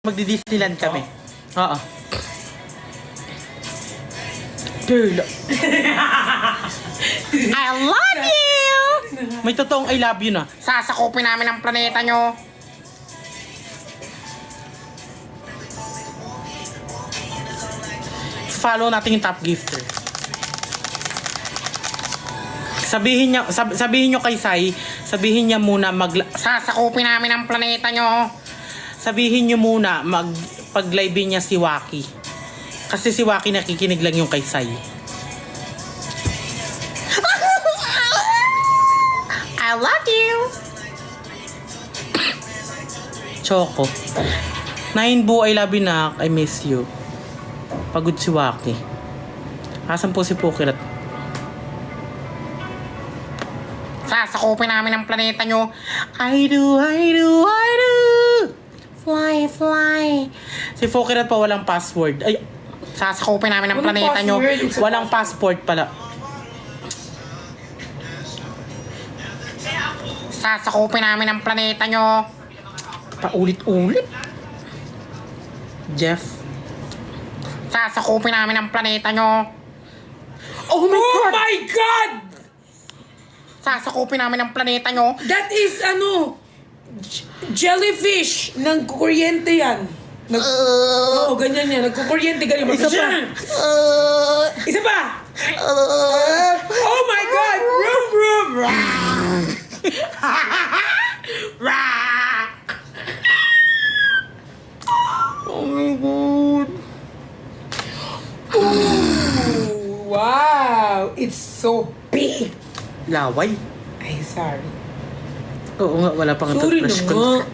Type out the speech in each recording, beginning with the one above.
Magdi-Disneyland kami. Oo. Girl. I love you! May totoong I love you na. Sasakupin namin ang planeta nyo. Follow natin yung top gifter. Sabihin nyo kay Sai, sabihin niya muna Sasakupin namin ang planeta nyo. sabihin nyo muna pag-live niya si Waki. Kasi si Waki nakikinig lang yung kay Sai. I love you. Choco. Nainbo, I love you na. I miss you. Pagod si Waki. Asan po si Pukirat? Sasakupin namin ang planeta nyo. I do. Fly, fly. Si Pukirat pa walang password. Ay, Sasakupin namin ang planeta nyo. walang passport pala. Sasakupin namin ang planeta nyo. Paulit-ulit. Jeff. Sasakupin namin ang planeta nyo. Oh my God! my God! Sasakupin namin ang planeta nyo. That is, jellyfish. Nang kukuryente yan. Oo, ganyan yan. Nagkukuryente, ganyan. Isa pa. Isa pa! Oh my God! Vroom, vroom. Oh my God. Ooh, wow! It's so big! Laway. Ay, sorry. Oo nga, wala pang Sorry na toothbrush nga. ko.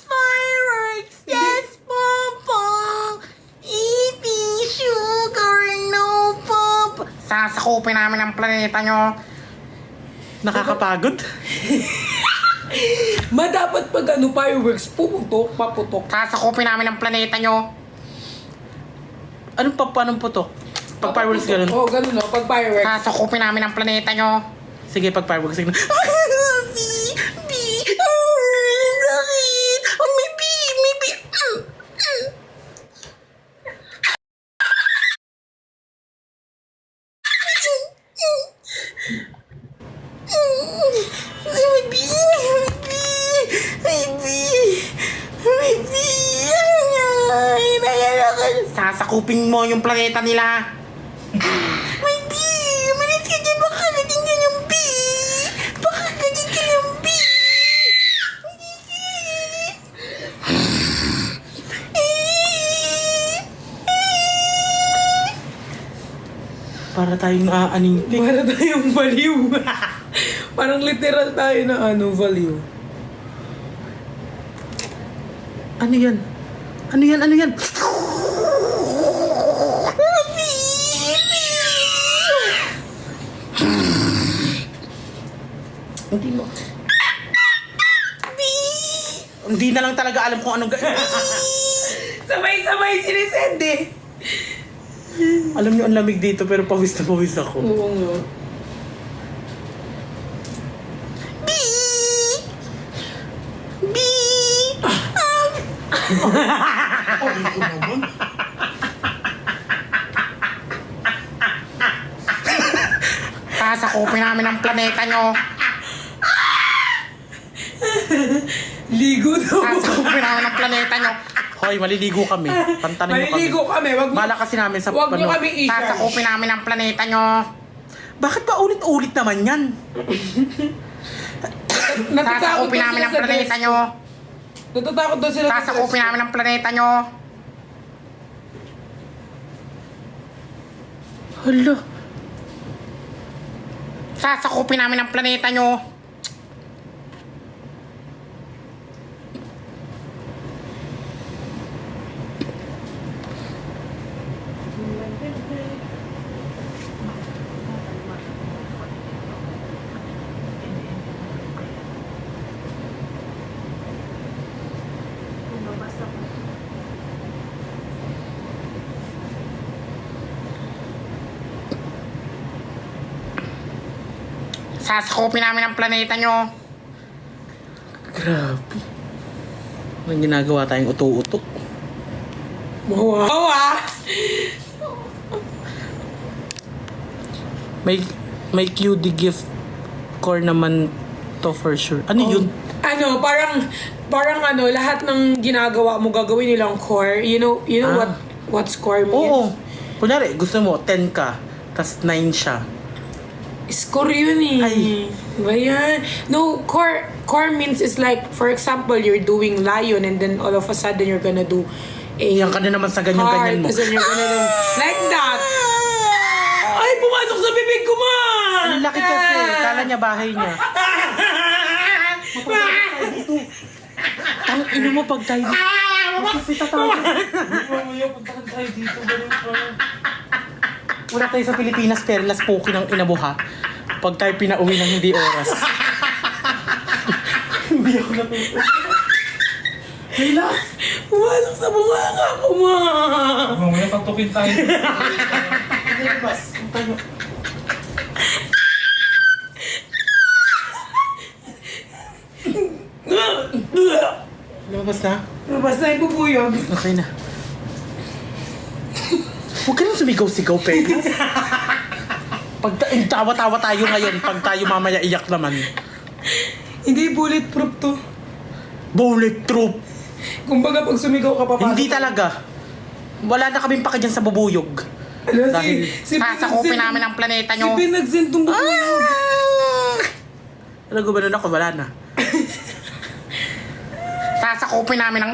Fireworks! Yes, Papa! Eating sugar, no, Papa! Sasakupin namin ang planeta nyo. Nakakapagod. Dapat pag fireworks, pumutok, paputok. Sasakupin namin ang planeta nyo. Anong putok? Pag fireworks ganun. Oo, ganun no. Pag fireworks. Sasakupin namin ang planeta nyo. Sige, pag fireworks ganun. Sasakupin mo yung planeta nila. May B! Malis ka dyan, baka natin ka ng B! Baka natin ka ng B! Para tayong naaanintik. Para tayong baliw. Parang literal tayo na value. Ano yan? Ano yan? Hindi mo. Hindi na lang talaga alam kung anong Sabay-sabay sinisend eh. Alam niyo, ang lamig dito pero pawis na pawis ako. Oo nga. Sasakupin namin ang planeta nyo. Ligo daw. Sasakupin namin ang planeta nyo. Hoy, maliligo kami. Pantanin mo kami. Maliligo kami. Bala kasi namin sa Wag nyo kami i-charge. Sasakupin namin ang planeta nyo. Bakit ba ulit-ulit naman yan? Sasakupin namin ang planeta nyo. Natatakot daw sila. Sasakupin namin ang planeta nyo. Hala. Sasakupin namin ang planeta nyo. Sasakupin namin ang planeta nyo. Grabe. Anong ginagawa tayong uto-uto? Wow ah! May QD gift core naman to for sure. Ano yun? Ano, parang ano, lahat ng ginagawa mo gagawin nilang core. You know what score means? Oo. Kunyari, gusto mo 10 ka, tas 9 siya. Score yun eh. Ay. Diba yan? No, core means is like, for example, you're doing lion and then all of a sudden you're gonna do a Iyan ka na naman sa ganyan-ganyan mo. heart, and you're gonna do like that. Ay, pumasok sa bibig ko, ma! Ang laki kasi. Kala niya bahay niya. Ang ino mo pag tayo dito. Kasi tatawa. Mamaya punta ka tayo dito. Wala tayo sa Pilipinas, pero las poki ng inabuha. Pag tayo pinauwi ng hindi oras. Hindi ako natutuwa. Hilas! Pumasok sa bunganga ko, ma! Mamaya pagtukin tayo. Hilas! Tayo. Lumabas na? Basta yung bubuyog. Okay na. Huwag ka nang sumigaw-sigaw, Pegas. Pag tawa-tawa tayo ngayon, pag tayo mamaya iyak naman. Hindi bulletproof to. Bulletproof! Kumbaga pag sumigaw ka papasok. Hindi talaga. Wala na kaming paka dyan sa bubuyog. Ano, Dahil sasakupin namin ang planeta nyo. Si pinagsentong bubuyog. Ano gumano ako? Wala na. Sasakupin namin ang...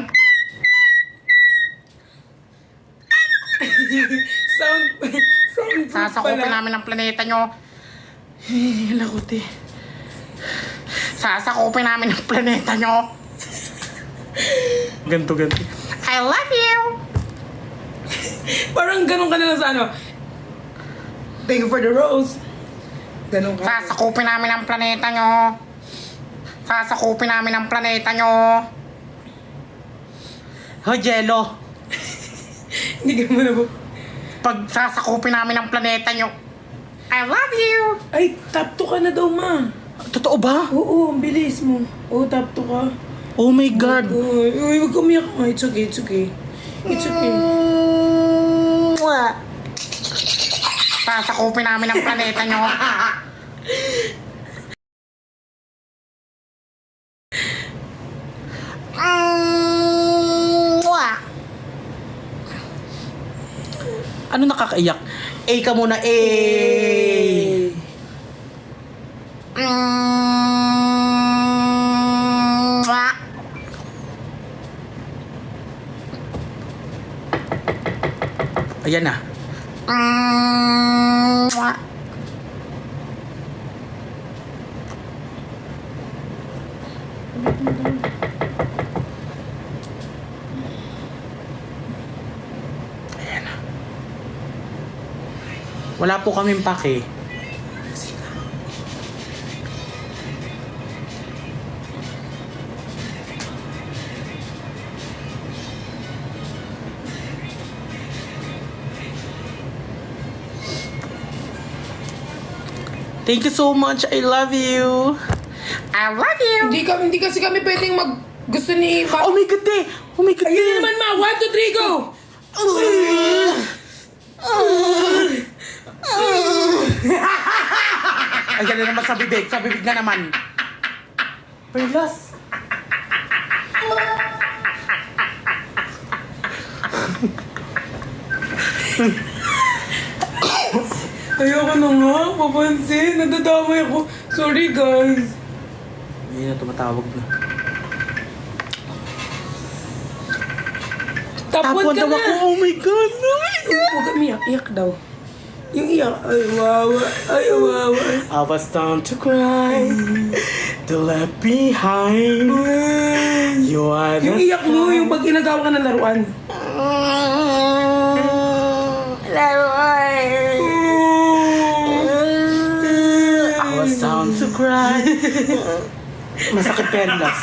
Sound Sasakupin namin ang planeta nyo. Lakot eh. Sasakupin namin ang planeta nyo. Ganto. I love you! Parang ganun ka na lang sa ano. Thank you for the rose. Ganun ka. Sasakupin namin ang planeta nyo. Sasakupin namin ang planeta nyo. Hoy, Jello. Hindi ka mo na po. Pag sasakupin namin ang planeta nyo, I love you! Ay, top 2 ka na daw, ma. Totoo ba? Oo, ang bilis mo. Oo, top 2 ka. Oh my God! Uy, huwag umiyak. Oh, it's okay, it's okay. It's okay. Sasakupin namin ang planeta nyo. Ano nakakaiyak? A ka muna, A! Ayan na. Ayan na. Wala po kaming pake. Thank you so much. I love you. I love you. Hindi kasi kami pwedeng gusto ni Oh my God, eh. Oh my God, Ayun na eh. naman, ma. 1, 2, 3, go! Ayan na naman sa bibig. Sa bibig na naman. Perlas. Ayoko na nga, papansin. Nadadamay ako. Sorry, guys. Ayun na, tumatawag na. Top 1 Tapuan ka daw na. ako. Oh my God. Oh my God. Huwag kami iyak. Iyak daw. Yung iyak. Ay, wawa. Ay, wawa. I was down to cry. The left behind. You are Yung the iyak mo, yung pag ginagawa ka ng laruan. I was down to cry. Masakit perlas.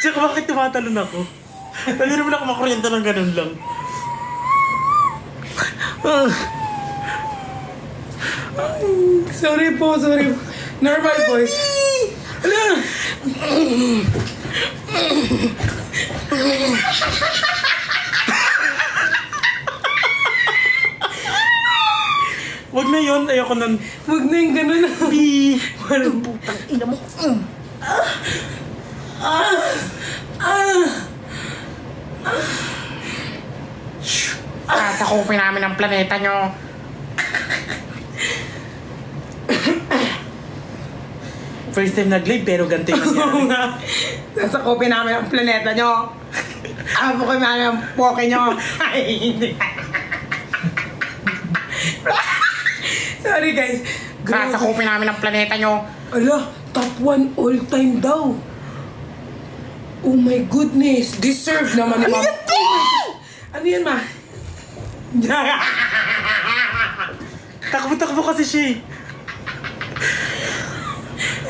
Tsaka bakit tumatalon ako? Lagi naman ako makuryente ng ganun lang. Sorry po. Normal voice. Ala! Wag na yun, ayoko nun. Huwag na yung ganun. Bi! Walang putang ina mo. Sasakupin namin ang planeta nyo. First time nag-live pero ganito yung nangyari. Sasakupin namin ang planeta nyo. Abukin namin ang poke nyo. Ay, hindi. Sorry guys. Sasakupin namin ang planeta nyo. Ala, top 1 all time daw. Oh my goodness. Deserve naman ni Mama. Ano yan, ma? Takbo kasi siya eh.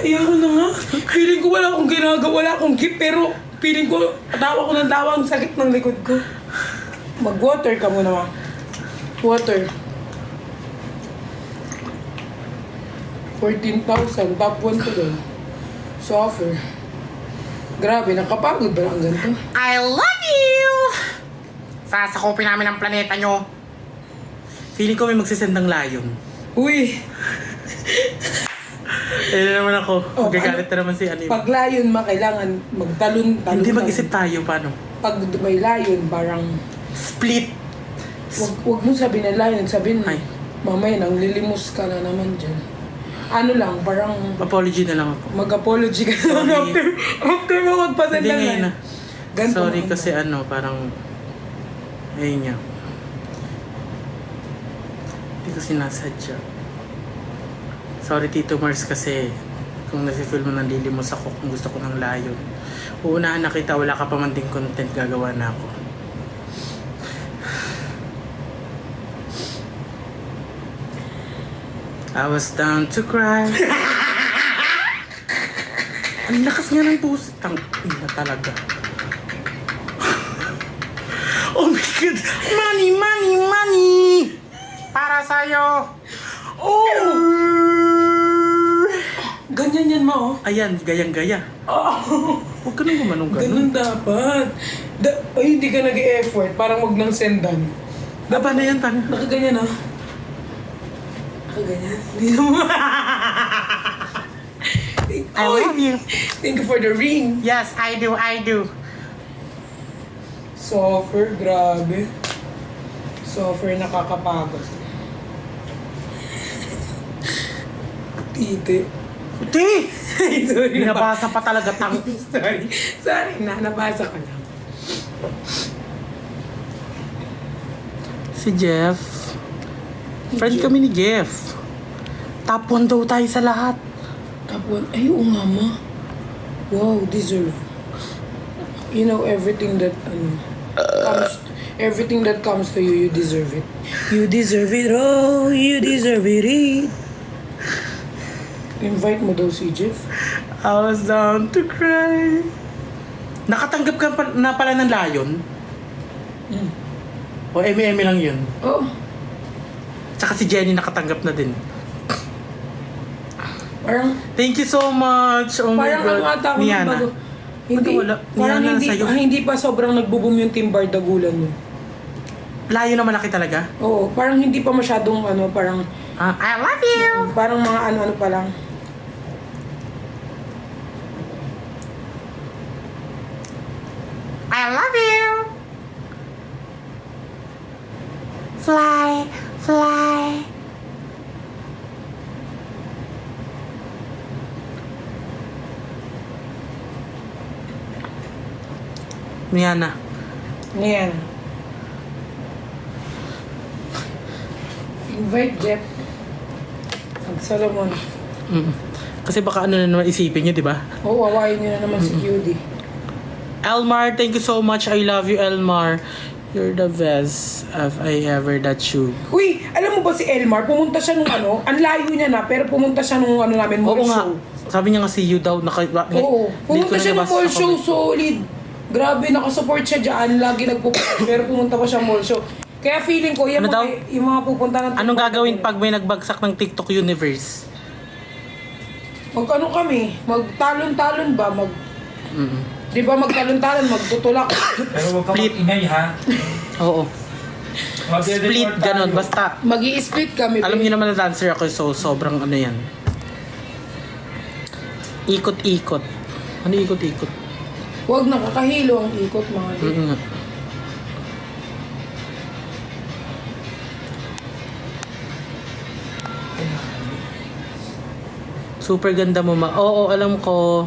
Ayoko na nga. Feeling ko wala akong ginagawa, wala akong gift, pero feeling ko, tawa ko ng tawa, ang sakit ng likod ko. Mag-water ka muna, ma. Water. 14,000, top 1 ko doon. So offer. Grabe, nakapagod ba ang ganito? I love you! Sasakupin namin ang planeta nyo. Feeling ko may magsisend ng layon. Uy! Eh naman ako. Oh, Magagalit na naman si Anime. Pag layon, kailangan magtalon. Hindi mag-isip tayo, paano? Pag may layon, parang... Split! Wag mo sabihin na layon, sabihin Ay. mamaya nang lilimos ka na naman dyan. Ano lang, parang Apology na lang ako. mag-apology ka na Sorry. after mo magpasend Hindi lang ngayon na. Ganito Sorry mo. kasi parang... Ayun niya. Hindi ko sinasadya. Sorry Tito Mars kasi kung nasi-feel mo nanlilimos ako kung gusto ko ng layon. Uunahan na kita, wala ka pa man ding content, gagawa na ako. I was down to cry. Ang lakas nga ng puso. Tangina talaga. Oh my God! Money! Para sa'yo. Oh! Ganyan yan, ma, oh. Ayan, gayang-gaya. Huwag ka nang gumanong Ganun ganun. dapat. Ay, hindi ka nag-e-effort. Parang wag nang sendan. Paano yan? Paano? Nakaganyan, ah. Nakaganyan. Hindi naman. I love you. Thank you for the ring. Yes, I do. Soffer, grabe. Soffer, nakakapagod. Tite. Ti! Ay, sorry. Binabasa pa talaga Sorry na, nabasa ko lang. Si Jeff. Friend kami ni Jeff. Top 1 daw tayo sa lahat. Top 1. Ay, oo nga, ma. Wow, deserve. You know, everything that, everything that comes to you, you deserve it. You deserve it, oh, you deserve it. Invite mo daw si Jeff. I was down to cry. Nakatanggap ka na pala ng layon? O eme-eme lang yun? Oh, Tsaka si Jenny nakatanggap na din. parang, Thank you so much. Oh my parang God. ano ata ako ng Niana. bago. Hindi, Wala. parang Niana, hindi, sa'yo. hindi pa sobrang nagbo-boom yung Team Bardagulan mo. Layo na malaki talaga? Oo, parang hindi pa masyadong parang, I love you. parang mga ano-ano pa lang. I love you. Fly. Niana. Ngayon. Invite Jeff. Mag-Solomon. Kasi baka ano na naman isipin nyo, di ba? Oo, awayin niyo na naman si QD. Elmar, thank you so much. I love you, Elmar. You're the best if I ever that you. Uy, alam mo ba si Elmar, pumunta siya nung ang layo niya na, pero pumunta siya nung namin, Oo mall nga. show. Sabi niya nga see you daw. Oo. Pumunta siya ng mall show, solid. Grabe, nakasupport siya dyan. Lagi nagpupunta. Pero pumunta pa siya mall show. Kaya feeling ko, yan Ano daw? yung mga pupunta ng Anong gagawin pag may nagbagsak ng TikTok universe? Mag-ano kami? Magtalon-talon ba? Mm. Di ba magtalon-talon, magtutulak? Pero huwag ka Split. mag-ingay ha. Oo. Mag-report Split, tayo. ganon. Basta, Mag-i-split kami. alam niyo naman na dancer ako, so sobrang ano yan. Ikot-ikot. Ano ikot-ikot? Huwag nakakahilo ang ikot, mga di. Mm. Super ganda mo, ma. Oo, alam ko.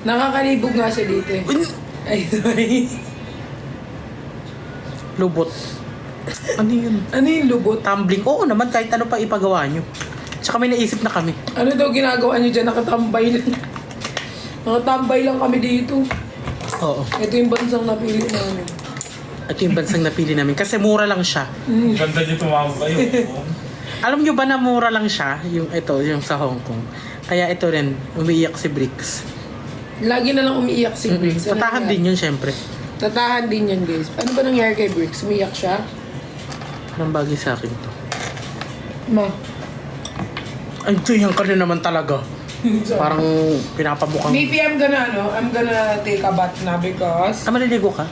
Nakakalibog nga siya dito eh. Ay, sorry. Lubot. Ano yun? Ano yung lubot? Tumbling. Oo naman, kahit ano pa ipagawa nyo. Tsaka may naisip na kami. Ano daw ginagawa niyo dyan? Nakatambay lang. Nakatambay lang kami dito. Oo. Ito yung bansang napili namin. Ito yung bansang napili namin. Kasi mura lang siya. Ganda niyo tumawag kayo. Alam nyo ba na mura lang siya? Yung ito, yung sa Hong Kong. Kaya ito rin, umiiyak si Bricks. Lagi na lang umiiyak si Briggs. Ano Tatahan nangyari? din yun, syempre. Tatahan din yan, guys. Ano ba nangyari kay Briggs? Umiiyak siya? Parang bagay sa akin to. Ma. Ay, yan ka rin naman talaga. Parang pinapabukang... Maybe I'm gonna take a bath na because Ah, maliligo ka?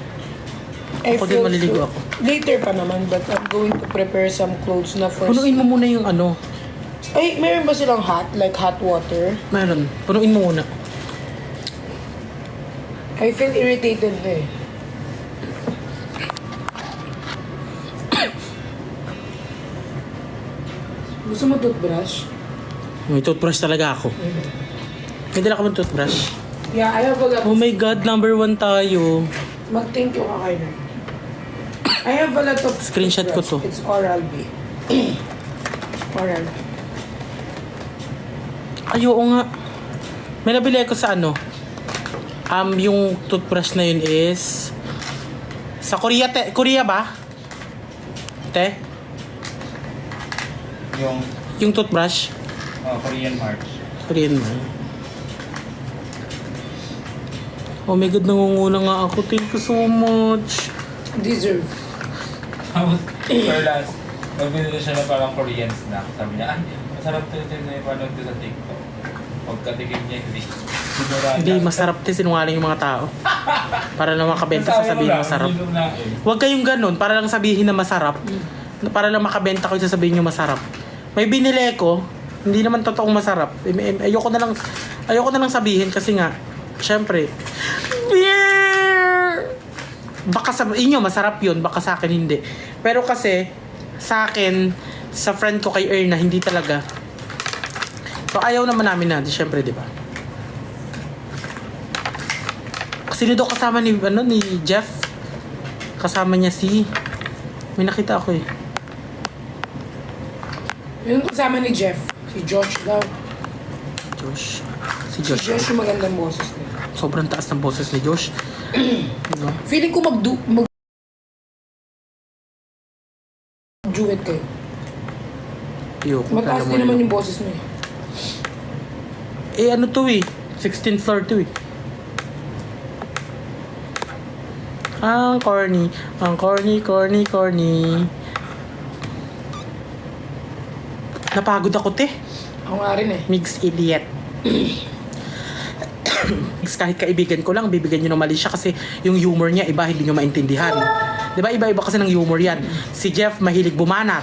I Ako din feel maliligo so- ako. Later pa naman, but I'm going to prepare some clothes na first. Punuin mo muna yung ano. Ay, mayroon ba silang hot? Like hot water? Meron. Punuin mo muna. I feel irritated na eh. Gusto mo toothbrush? May toothbrush talaga ako. May dala ka bang toothbrush? Yeah, I have a lot. Oh my God, number 1 tayo. Mag-thank you ka kayo. I have a lot of Screenshot ko to. It's Oral-B. Oral. Ay, oo nga. May nabili ako sa ano. Yung toothbrush na yun is... Sa Korea, te. Korea ba? Te? Yung toothbrush? Korean March. Korean man. Oh my God, nangunguna nga ako. Thank you so much. Deserve. Tapos, for last, nagbili siya na parang Korean snack. Sabi niya, ay, masarap to ito na ipanood ko sa TikTok. Pagkatikim niya, hindi. Hindi, masarap din sinungaling yung mga tao. Para lang makabenta sasabihin masarap. Huwag kayong ganun, para lang sabihin na masarap. Para lang makabenta kayo sasabihin nyo masarap. May binili ko, hindi naman totoong masarap. Ayoko na lang sabihin kasi nga, syempre, beer! Baka sa inyo masarap yun, baka sa akin hindi. Pero kasi, sa akin, sa friend ko kay Erna, hindi talaga. So ayaw naman namin na, syempre, di ba? Sino daw kasama ni Jeff? Kasama niya may nakita ako eh. Yung kasama ni Jeff, si Josh daw. Josh. Si Si Josh. Josh yung magandang boses niya. Sobrang taas ng boses ni Josh. Diba? Feeling ko duet kayo. Ayoko. Mataas alam mo din naman yun. yung boses mo eh. Eh ano to eh? 16th floor to eh. Ang corny. Ang corny. Napagod ako, te. Ako nga rin eh. Mix idiot. Kahit kaibigan ko lang, bibigyan nyo ng mali siya kasi yung humor niya, iba, hindi nyo maintindihan. Diba, iba-iba kasi ng humor yan. Si Jeff, mahilig bumanat.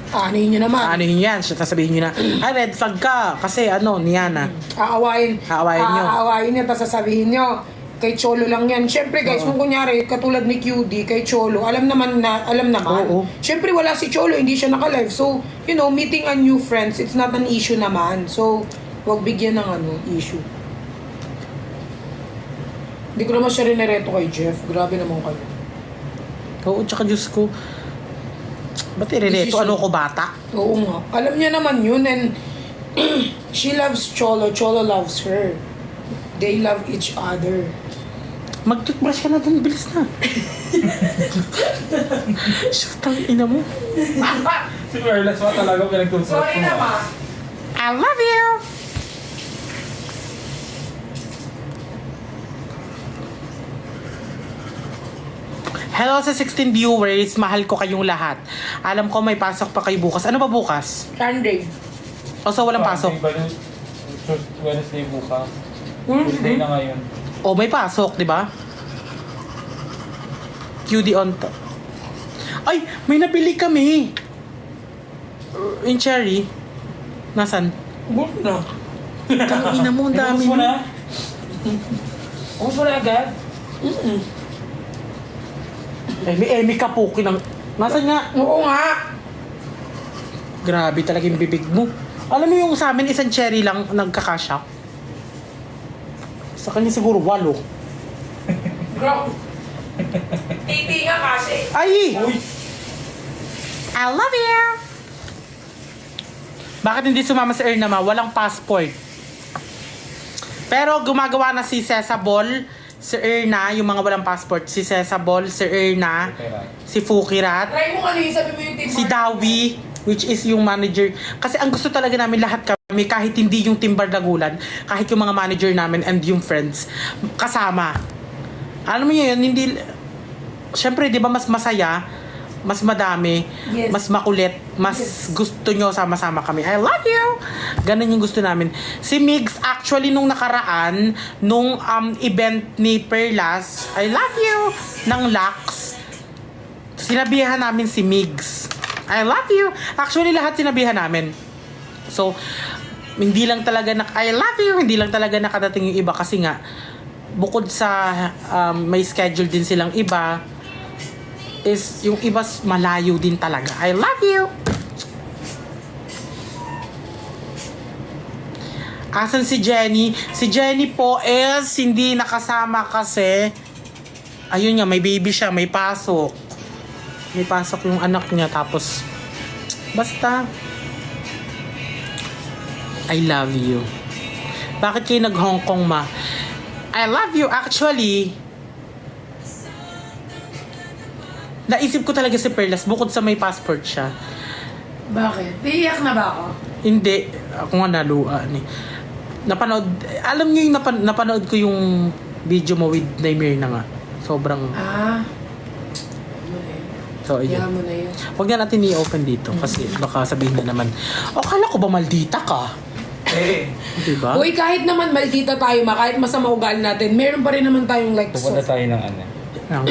Aanihin nyo naman. Ano yun yan? Sasabihin nyo na, ay, red flag ka. Kasi Niana. Aawayin. Aawayin nyo. Aawayin niya, tapos sasabihin nyo, kay Cholo lang yan. Siyempre guys, kung kunyari, katulad ni QD, kay Cholo, alam naman. Oo. Siyempre wala si Cholo, hindi siya naka-live. So, meeting a new friends, it's not an issue naman. So, huwag bigyan ng issue. Hindi ko naman siya rinereto kay Jeff. Grabe naman kayo. Oo, tsaka Diyos ko. Ba't irereto? Ano ko, bata? Oo nga. Alam niya naman yun and she loves Cholo. Cholo loves her. They love each other. Mag-toothbrush ka na dun, bilis na. Shoot, ang ina mo. Si Merlas, talaga pinagtutusok ko. naman. I love you! Hello sa 16 viewers, mahal ko kayong lahat. Alam ko may pasok pa kayo bukas. Ano ba bukas? Sunday. O so walang pasok? Wednesday bukas. Tuesday na ngayon. O may pasok, di ba? QD on to. Ay, may nabili kami. In cherry. Nasaan? Ubus na. Tangina mo, ang dami Ubus mo mo. na? Ubus mo na agad? Emi kapuki ng... Nasaan nga? Oo nga. Grabe talaga yung bibig mo. Alam mo yung sa amin, isang cherry lang nagkakasya. Sa kanya siguro 8. Bro. Titi nga kasi. Ay! Uy! I love you! Bakit hindi sumama si Erna ma? Walang passport. Pero gumagawa na si Cesabol, si Erna, yung mga walang passport. Si Cesabol, si Erna, si Fukirat, Try mo kanina, sabi mo yung team si Dawi, which is yung manager. Kasi ang gusto talaga namin lahat kami, kahit hindi yung Team Bardagulan, kahit yung mga manager namin and yung friends, kasama. Alam mo yun, hindi... Siyempre, di ba mas masaya, mas madami, Yes. mas makulit, mas gusto nyo sama-sama kami. I love you! Ganun yung gusto namin. Si Migs, actually, nung nakaraan, nung event ni Perlas, I love you! Ng Lux, sinabihan namin si Migs. I love you! Actually, lahat sinabihan namin. So, hindi lang talaga I love you! Hindi lang talaga nakadating yung iba kasi nga, bukod sa may schedule din silang iba, is yung iba malayo din talaga. I love you! Asan si Jenny? Si Jenny po is hindi nakasama kasi ayun nga, may baby siya, may pasok. May pasok yung anak niya tapos basta I love you. Bakit kayo nag-Hong Kong ma? I love you actually. Naisip ko talaga si Perlas bukod sa may passport siya. Bakit? Iiyak na ba ako? Hindi, ako nga naluan eh. Napanood, alam niyo yung napanood ko yung video mo with Naimir na nga. Sobrang, Ah. so ayun. Kaya mo na yun. Huwag na natin i-open dito kasi baka sabihin na naman, oh, kala ko ba maldita ka? Eh, Diba? Uy, kahit naman maldita tayo, kahit masama ugali natin, meron pa rin naman tayong like pupunta soft. tayo ng ano. Ang,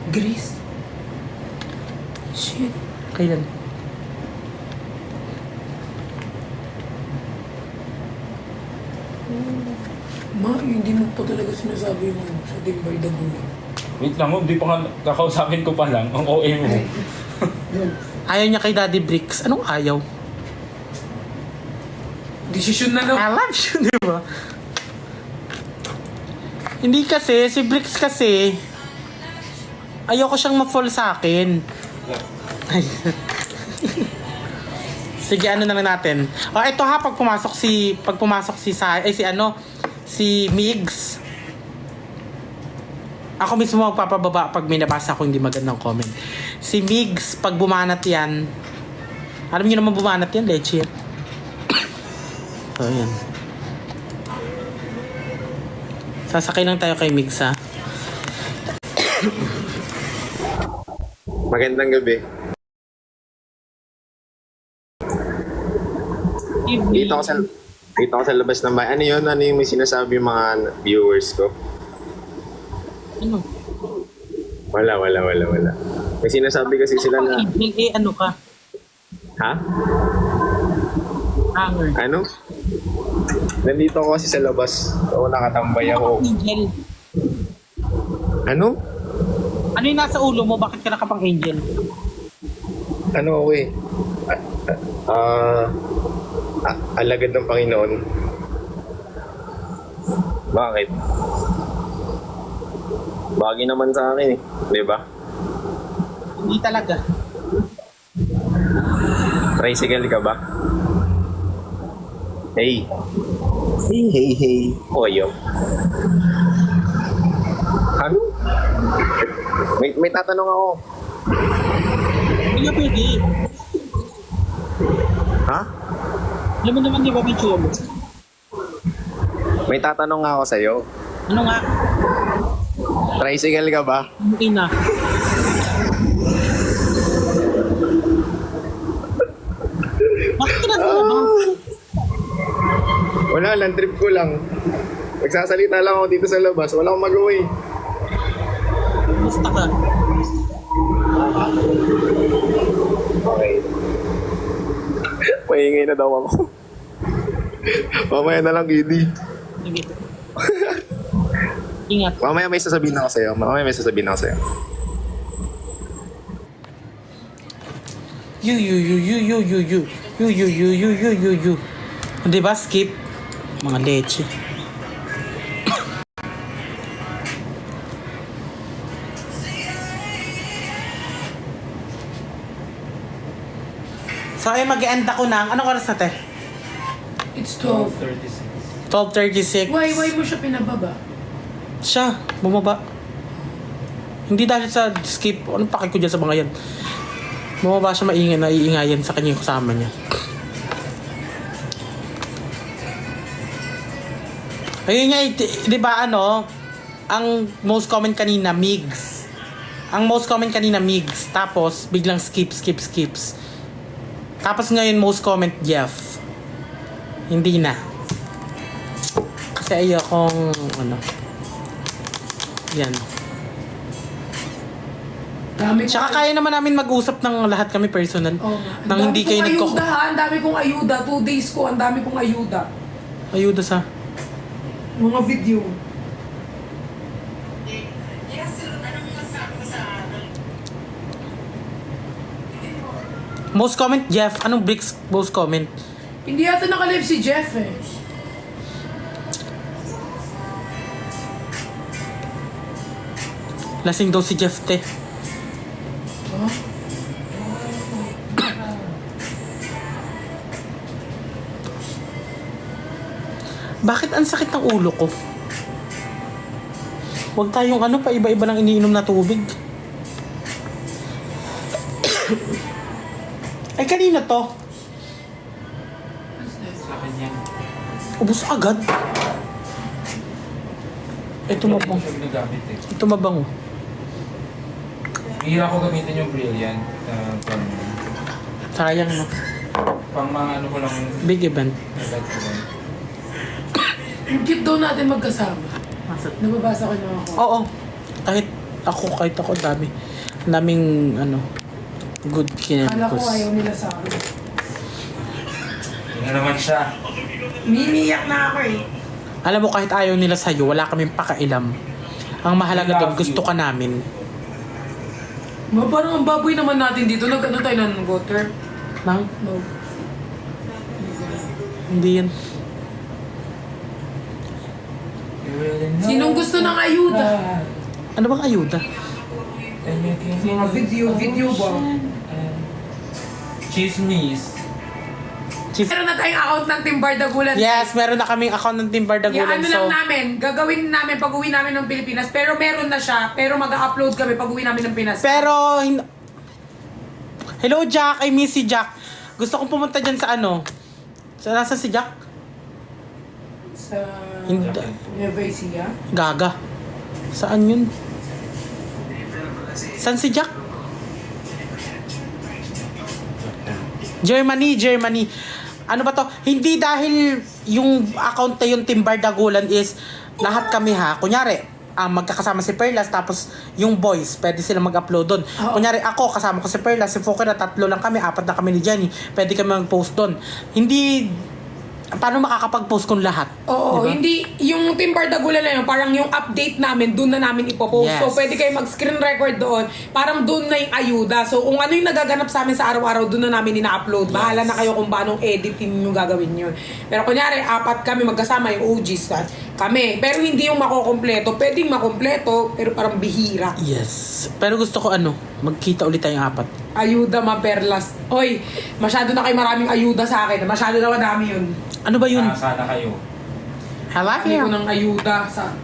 Grease. Shit. kailan? Ma, hindi mo pa talaga sinasabi yung sa Timber Dagulan. Wait lang mo, di pa nga kakausapin ko pa lang. Ang OA mo. Ayaw niya kay Daddy Bricks. Anong ayaw? Desisyon na no? I love you, di ba? Hindi kasi, si Bricks kasi, ayoko siyang ma-fall sa akin. Ay. Sige, ano na lang natin. Oh, ito ha, pag pumasok si Migs. Ako mismo magpapababa pag may nabasa ko hindi magandang comment. Si Migs, pag bumanat yan, alam niyo naman bumanat yan, leche. So, yan. Sasakay lang tayo kay Migs, ha? Magandang gabi. Dito ako sa labas ng bahay. Ano yun? Ano yung may sinasabi yung mga viewers ko? Ano? Wala. May sinasabi kasi sila na... Ano ka? Ha? Hanger. Ano? Nandito ako kasi sa labas. Oo, nakatambay ako. Angel. Ano? Ano yung nasa ulo mo? Bakit ka nakapang angel? Ano ako eh? Alagad ng Panginoon. Bakit? Bagay naman sa akin eh. Di ba? Hindi talaga. Tricycle ka ba? Hey. Hey. Oyo. Ano? May tatanong ako. Hindi ka pwede. Ha? Alam mo naman di ba video mo? May tatanong nga ako sa'yo. Ano nga? Tricycle ka ba? Okay na. Bakit ka naglalabas? Wala lang, trip ko lang. Nagsasalita lang ako dito sa labas. Wala akong magawa eh. Basta ka. Okay. Maingay na daw ako. Mamaya na lang, Gidi. Sige. Ingat. Mamaya may sasabihin ako sa'yo. You. Di ba, skip? Mga leche. So, ay mag-end ako ng... Anong oras natin? It's 12. 36. 12:36. Why mo siya pinababa? Siya, bumaba. Hindi dahil sa skip. Anong paki ko dyan sa mga yan? Bumaba siya maingay, naiingayan sa kanya yung kasama niya. Ayun nga, di ba ano, ang most common kanina, Migs. Ang most common kanina, Migs. Tapos, biglang skips. Tapos ngayon, most comment, Jeff. Hindi na. Kasi ayokong, ano, yan. Dami ko. Tsaka kaya naman namin mag-usap ng lahat kami personal. Oo nga. Nang hindi kayo nagko... Ang dami kong ayuda. 2 days ko, ang dami kong ayuda. Ayuda sa... Mga video. Most comment, Jeff. Anong bricks most comment? Hindi yata naka-live si Jeff eh. Lasing daw si Jeff, te. Huh? Bakit ang sakit ng ulo ko? Huwag tayong ano, pa iba-iba ng iniinom na tubig. Ay, kanina to. Sa akin yan. Ubus agad. Ito mabang. Siya ginagamit eh. Ito mabango. Hihira ko gamitin yung Brilliant. Sayang no. Pang mga ano ko lang. Big event. Nagad ko lang. Yung cute daw natin magkasama. Nababasa ko na ako. Oo. Kahit ako, dami. Ang daming, ano, good Kala ko kinempos. ayaw nila sa akin. Yun na naman siya. Mimiyak na ako eh. Alam mo, kahit ayaw nila sa'yo, wala kaming pakailam. Ang mahalaga doon, gusto ka namin. Parang ang baboy naman natin dito. Nag-ano tayo ng water? Nang? No. Hindi yan. Sinong gusto ng ayuda? Ano bang ayuda? Mga video ba? Chismis. Meron na tayong account ng Team Bardagulan. Yes, meron na kaming account ng Team Bardagulan. Ano So, lang namin, gagawin namin pag uwi namin ng Pilipinas. Pero meron na siya, pero mag-upload kami pag uwi namin ng Pinas. pero, hello Jack, I miss si Jack. Gusto kong pumunta dyan sa ano? Nasa si Jack? Sa Hindi. Nueva Ecija. Gaga. Saan yun? Saan si Jack? Germany. Ano ba to? Hindi dahil yung account na yung Team Bardagulan is lahat kami ha. Kunyari, magkakasama si Perlas tapos yung boys, pwede sila mag-upload doon. Oo. Kunyari ako, kasama ko si Perlas, si Fokker na 3 lang kami, 4 na kami ni Jenny. Pwede kami mag-post doon. Hindi, paano makakapag-post kung lahat? Oo, Diba? hindi, yung Team Bardagulan na yun, parang yung update namin, doon na namin ipopost. Yes. So, pwede kayo mag-screen record doon, parang doon na yung ayuda. So, kung ano yung nagaganap sa amin sa araw-araw, doon na namin ina-upload. Bahala na kayo kung paano editing yung gagawin nyo. Pero kunyari, 4 kami magkasama, yung OGs, kami. Pero hindi yung makokompleto. Pwedeng makompleto, pero parang bihira. Yes. Pero gusto ko magkita ulit tayong 4. Ayuda, maperlas. Hoy, masyado na kayo maraming ayuda sa akin. Masyado na madami yun. Ano ba yun? Sana kayo. I love Sabi you. ko ng ayuda sa